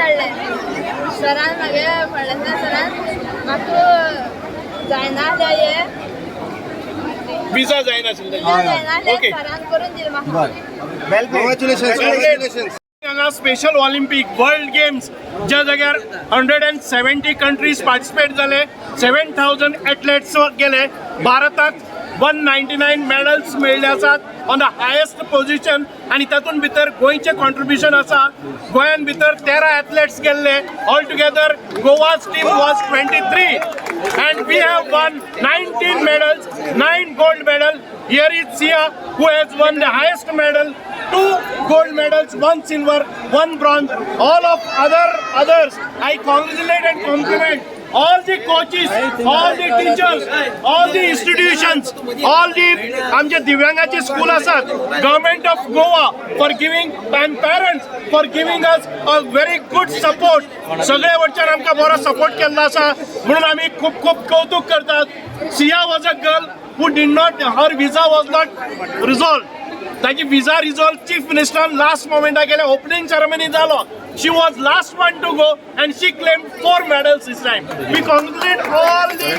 धाडले सरान मागे फळदेसाय सरान म्हाका जायना हे विजा जायना ओके सरान करून दिले म्हाका कॉंग्रॅच्युलेशन्स हांगा स्पेशल ऑलिंपिक वर्ल्ड गेम्स ज्या जाग्यार 170 कंट्रीज पार्टिसिपेट जाले 7000 एथलेट्स गेले भारताक 199 मेडल्स मेळ्ळे आसात ऑन द हायेस्ट पोजिशन आणि तातूंत भितर गोंयचे कॉन्ट्रिब्युशन आसा गोंयान भितर 13 एथलेट्स गेल्ले all together Goa's team was 23 and we have won 19 medals, 9 gold medals. Here is Sia who has won the highest medal, 2 gold medals, 1 silver, 1 bronze. All of others, I congratulate and compliment all the coaches, all the teachers, all the institutions, all the आमचे दिव्यांगाचे school आसात, government of Goa for giving and parents for giving us a very good support. सगळे वटच्यान आमकां बरो support केल्लो आसा म्हणून आमी खूब खूब कौतुक करतात. Sia was a girl who did not, her visa was not resolved. ताजी visa resolved चीफ मिनिस्टरान लास्ट मोमेंटाक गेले ओपनिंग सेरेमनी जालो. She was last one to go and she claimed 4 medals this time. We congratulate all the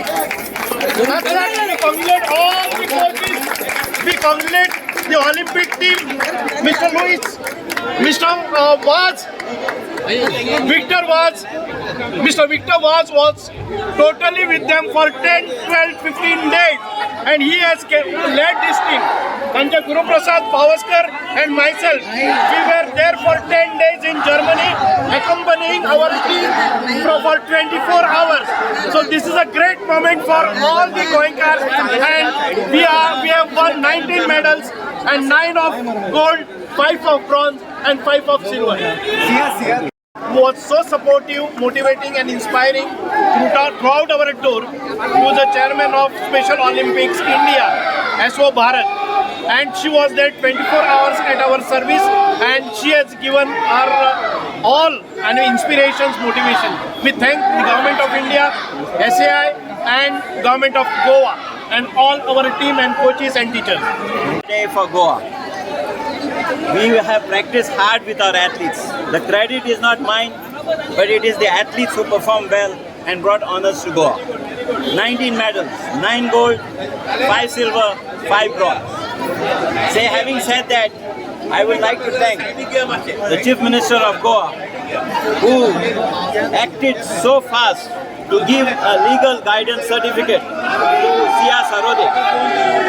coaches. We congratulate the Olympic team, Mr. Luis, Mr. Victor was totally with them for 10, 12, 15 days and he has led this team. Anja Guruprasad Pavaskar and myself, we were there for 10 days in Germany accompanying our team for 24 hours. So this is a great moment for all the Goenkars and we have won 19 medals and 9 of gold, 5 of bronze and 5 of silver. Was so supportive, motivating and inspiring throughout our tour. He was the chairman of Special Olympics India, SO Bharat, and she was there 24 hours at our service and she has given our all inspirations, motivation. We thank the Government of India, SAI and Government of Goa and all our team and coaches and teachers. Day for Goa. We have practiced hard with our athletes. The credit is not mine, but it is the athletes who performed well and brought honors to Goa. 19 medals, 9 gold, 5 silver, 5 bronze. Having said that, I would like to thank the Chief Minister of Goa who acted so fast to give a legal guidance certificate to Sia Sarode.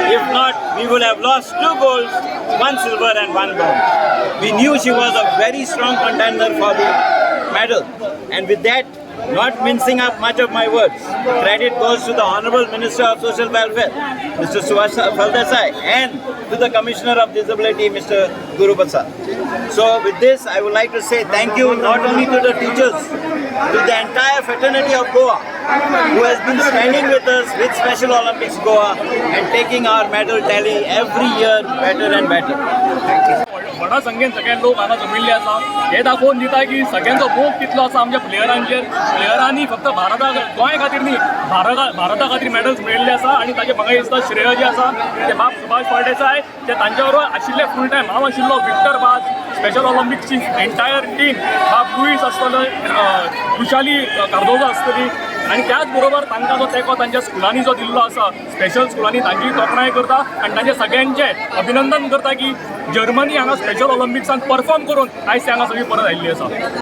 If not, we would have lost 2 golds, 1 silver and 1 bronze. We knew she was a very strong contender for the medal, and with that, not mincing up much of my words, credit goes to the Honorable Minister of Social Welfare, Mr. Shubash Phaldessai, and to the Commissioner of Disability, Mr. Prasad. So with this, I would like to say thank you not only to the teachers, to the entire fraternity of Goa, who has been standing with us with Special Olympics Goa and taking our medal tally every year better and better. Thank you. व्हडा संख्येन सगळे लोक हांगा जमिल्ले आसा हे दाखोवन दिता की सगळ्यांचो मोग कितलो आसा आमच्या प्लेयरांनी फक्त गोंय खातीर न्ही भारता खातीर मेडल्स मेळिल्ले आसा आणि ताचे म्हाका दिसता श्रेय जे आसा ते बाब सुभाष फळदेसाय ते तांच्या बरोबर आशिल्ले फूल टायम हांव आशिल्लो विक्टर वाज स्पेशल ऑलिंपिक्सची एंटायर टीम बाब लुईस आसतलो खुशाली कार्दोजा आसतली आणि त्याच बरोबर तांकां जो तेंको तांच्या स्कुलांनी जो दिल्लो आसा स्पेशल स्कुलांनी तांची तोखणाय करता आणि तांचे सगळ्यांचे अभिनंदन करता की जर्मनी हांगा स्पेशल ऑलिंपिक्सान परफॉर्म करून आयज ते हांगा सगळीं परत आयिल्लीं आसा.